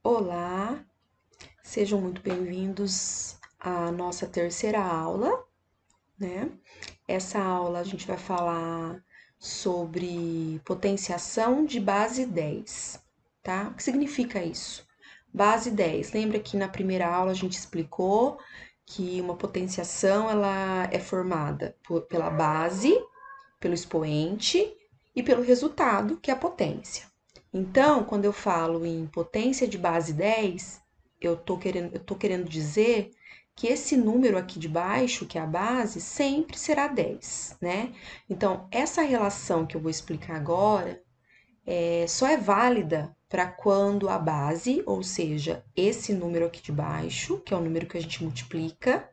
Olá, sejam muito bem-vindos à nossa terceira aula, né? Essa aula a gente vai falar sobre potenciação de base 10, tá? O que significa isso? Base 10. Lembra que na primeira aula a gente explicou que uma potenciação ela é formada pela base, pelo expoente e pelo resultado, que é a potência. Então, quando eu falo em potência de base 10, eu tô querendo dizer que esse número aqui de baixo, que é a base, sempre será 10, né? Então, essa relação que eu vou explicar agora só é válida para quando a base, ou seja, esse número aqui de baixo, que é o número que a gente multiplica,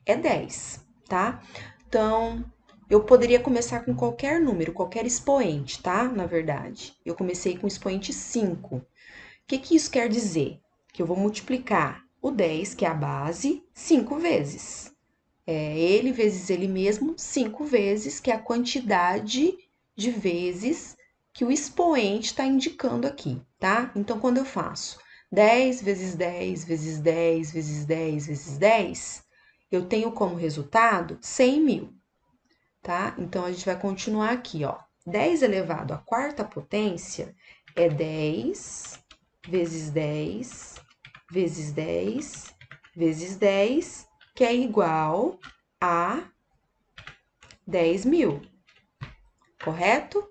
é 10, tá? Então, eu poderia começar com qualquer número, qualquer expoente, tá? Na verdade, eu comecei com o expoente 5. O que isso quer dizer? Que eu vou multiplicar o 10, que é a base, 5 vezes. É ele vezes ele mesmo, 5 vezes, que é a quantidade de vezes que o expoente está indicando aqui, tá? Então, quando eu faço 10 vezes 10 vezes 10 vezes 10 vezes 10, eu tenho como resultado 100 mil, tá? Então, a gente vai continuar aqui, ó. 10 elevado à quarta potência é 10 vezes 10 vezes 10 vezes 10, que é igual a 10 mil, correto?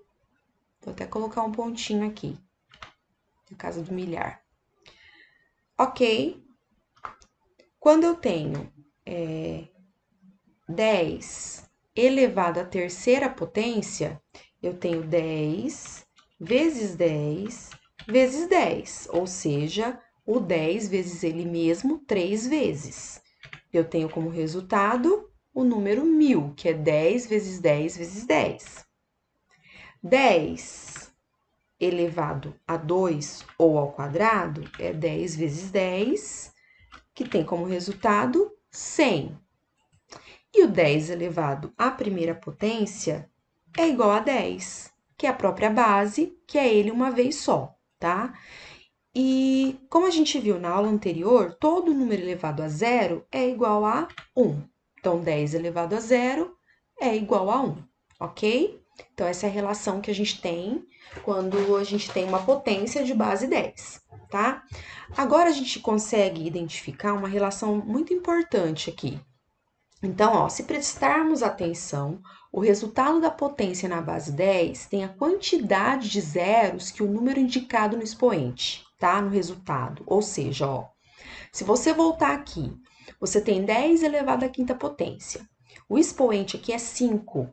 Vou até colocar um pontinho aqui, na casa do milhar. Ok, quando eu tenho 10 elevado à terceira potência, eu tenho 10 vezes 10 vezes 10, ou seja, o 10 vezes ele mesmo 3 vezes. Eu tenho como resultado o número 1000, que é 10 vezes 10 vezes 10. 10 elevado a 2 ou ao quadrado é 10 vezes 10, que tem como resultado 100. E o 10 elevado à primeira potência é igual a 10, que é a própria base, que é ele uma vez só, tá? E como a gente viu na aula anterior, todo número elevado a zero é igual a 1. Então, 10 elevado a zero é igual a 1, ok? Então, essa é a relação que a gente tem quando a gente tem uma potência de base 10, tá? Agora, a gente consegue identificar uma relação muito importante aqui. Então, ó, se prestarmos atenção, o resultado da potência na base 10 tem a quantidade de zeros que o número indicado no expoente, tá? No resultado. Ou seja, ó, se você voltar aqui, você tem 10 elevado à quinta potência. O expoente aqui é 5.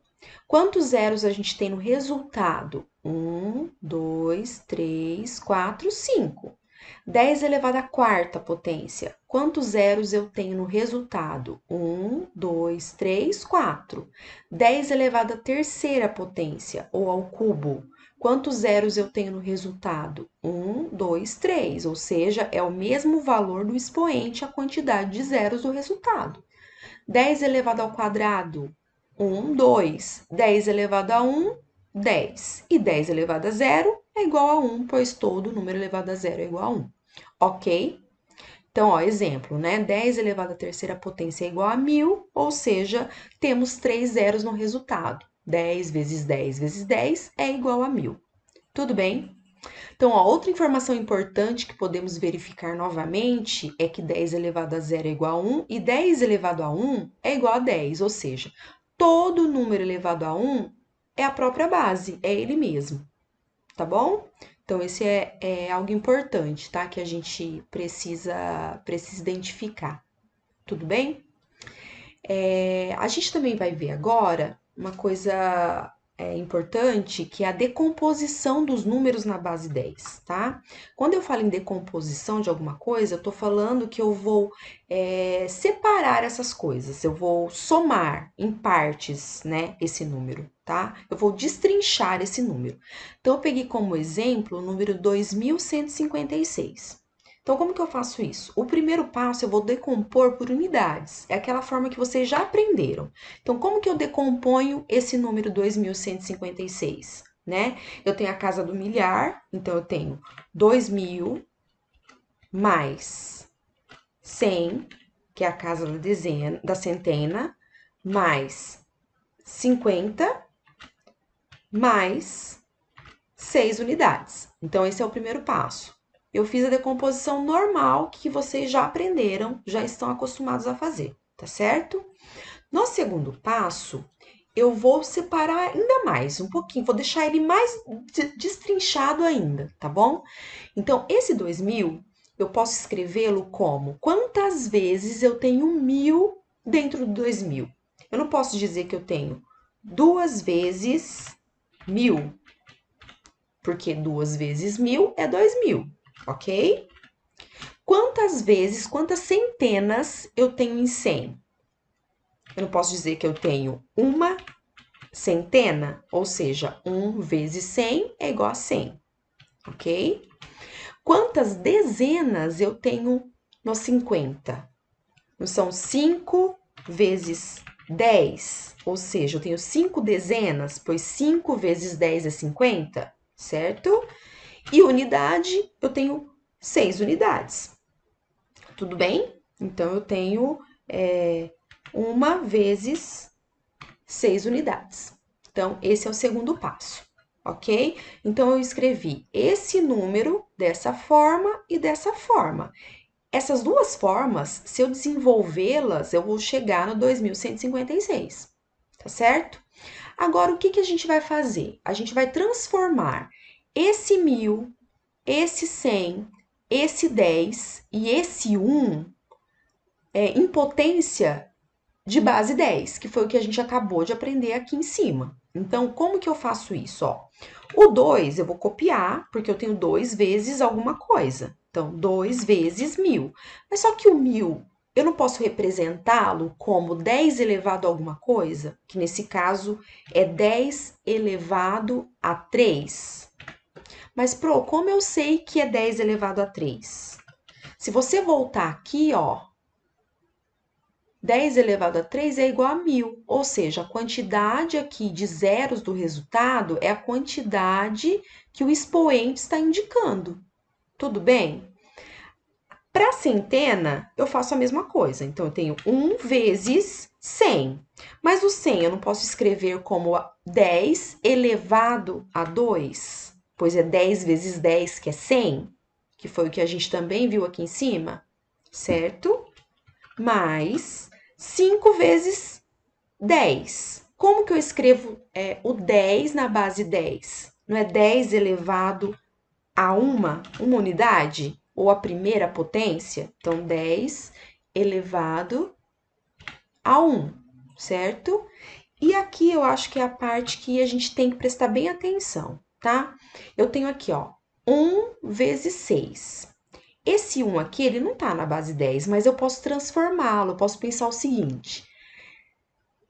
Quantos zeros a gente tem no resultado? 1, 2, 3, 4, 5. 10 elevado à quarta potência. Quantos zeros eu tenho no resultado? 1, 2, 3, 4. 10 elevado à terceira potência, ou ao cubo. Quantos zeros eu tenho no resultado? 1, 2, 3. Ou seja, é o mesmo valor do expoente, a quantidade de zeros do resultado. 10 elevado ao quadrado, 1, 2. 10 elevado a 1, 10. E 10 elevado a zero é igual a 1, pois todo número elevado a zero é igual a 1. Ok? Então, ó, exemplo, né? 10 elevado à terceira potência é igual a 1000, ou seja, temos 3 zeros no resultado. 10 vezes 10 vezes 10 é igual a 1000. Tudo bem? Então, ó, outra informação importante que podemos verificar novamente é que 10 elevado a zero é igual a 1 e 10 elevado a 1 é igual a 10, ou seja, todo número elevado a 1 é a própria base, é ele mesmo, tá bom? Então, esse é algo importante, tá? Que a gente precisa identificar, tudo bem? A gente também vai ver agora uma coisa importante, que é a decomposição dos números na base 10, tá? Quando eu falo em decomposição de alguma coisa, eu tô falando que eu vou separar essas coisas, eu vou somar em partes, né, esse número, tá? Eu vou destrinchar esse número. Então, eu peguei como exemplo o número 2156. Então, como que eu faço isso? O primeiro passo eu vou decompor por unidades. É aquela forma que vocês já aprenderam. Então, como que eu decomponho esse número 2156, né? Eu tenho a casa do milhar, então eu tenho 2000 mais 100, que é a casa da centena, mais 50, mais 6 unidades. Então, esse é o primeiro passo. Eu fiz a decomposição normal que vocês já aprenderam, já estão acostumados a fazer, tá certo? No segundo passo, eu vou separar ainda mais, um pouquinho, vou deixar ele mais destrinchado ainda, tá bom? Então, esse 2000, eu posso escrevê-lo como quantas vezes eu tenho 1000 dentro do 2000. Eu não posso dizer que eu tenho 2 vezes 1000, porque 2 vezes 1000 é 2000, ok? Quantas centenas eu tenho em 100? Eu não posso dizer que eu tenho uma centena, ou seja, 1 vezes 100 é igual a 100, ok? Quantas dezenas eu tenho no 50? Não são 5 vezes 10, ou seja, eu tenho 5 dezenas, pois 5 vezes 10 é 50, certo? E unidade, eu tenho 6 unidades. Tudo bem? Então, eu tenho 1 vezes 6 unidades. Então, esse é o segundo passo, ok? Então, eu escrevi esse número dessa forma e dessa forma. Essas duas formas, se eu desenvolvê-las, eu vou chegar no 2156, tá certo? Agora, o que a gente vai fazer? A gente vai transformar esse 1000, esse 100, esse 10 e esse 1 em potência de base 10, que foi o que a gente acabou de aprender aqui em cima. Então, como que eu faço isso? Ó, o 2 eu vou copiar, porque eu tenho 2 vezes alguma coisa. Então, 2 vezes 1000. Mas só que o 1000, eu não posso representá-lo como 10 elevado a alguma coisa, que nesse caso é 10 elevado a 3. Mas, Pro, como eu sei que é 10 elevado a 3? Se você voltar aqui, ó, 10 elevado a 3 é igual a 1000, ou seja, a quantidade aqui de zeros do resultado é a quantidade que o expoente está indicando. Tudo bem? Para centena, eu faço a mesma coisa. Então, eu tenho 1 vezes 100. Mas o 100 eu não posso escrever como 10 elevado a 2, pois é 10 vezes 10, que é 100, que foi o que a gente também viu aqui em cima, certo? Mais 5 vezes 10. Como que eu escrevo o 10 na base 10? Não é 10 elevado a uma unidade? Ou a primeira potência? Então, 10 elevado a 1, certo? E aqui eu acho que é a parte que a gente tem que prestar bem atenção, tá? Eu tenho aqui, ó, 1 vezes 6. Esse 1 aqui, ele não tá na base 10, mas eu posso transformá-lo, eu posso pensar o seguinte: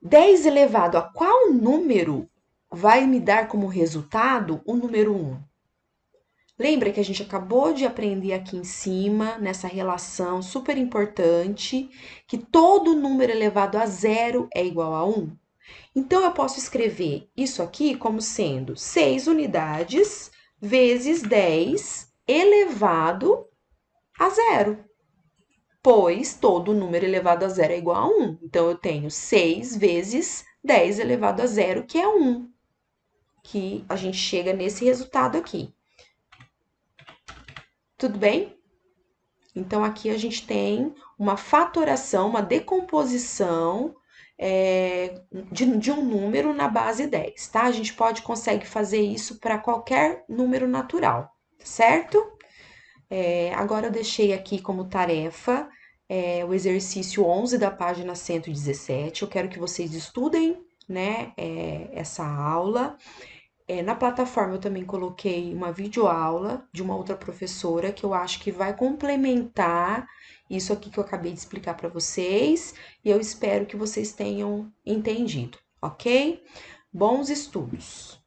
10 elevado a qual número vai me dar como resultado o número 1? Lembra que a gente acabou de aprender aqui em cima, nessa relação super importante, que todo número elevado a 0 é igual a 1? Então, eu posso escrever isso aqui como sendo 6 unidades vezes 10 elevado a 0, pois todo número elevado a 0 é igual a 1. Então, eu tenho 6 vezes 10 elevado a 0, que é 1, que a gente chega nesse resultado aqui. Tudo bem? Então, aqui a gente tem uma fatoração, uma decomposição de um número na base 10, tá? A gente consegue fazer isso para qualquer número natural, certo? Agora, eu deixei aqui como tarefa o exercício 11 da página 117. Eu quero que vocês estudem, né, essa aula. Na plataforma eu também coloquei uma videoaula de uma outra professora que eu acho que vai complementar isso aqui que eu acabei de explicar para vocês, e eu espero que vocês tenham entendido, ok? Bons estudos!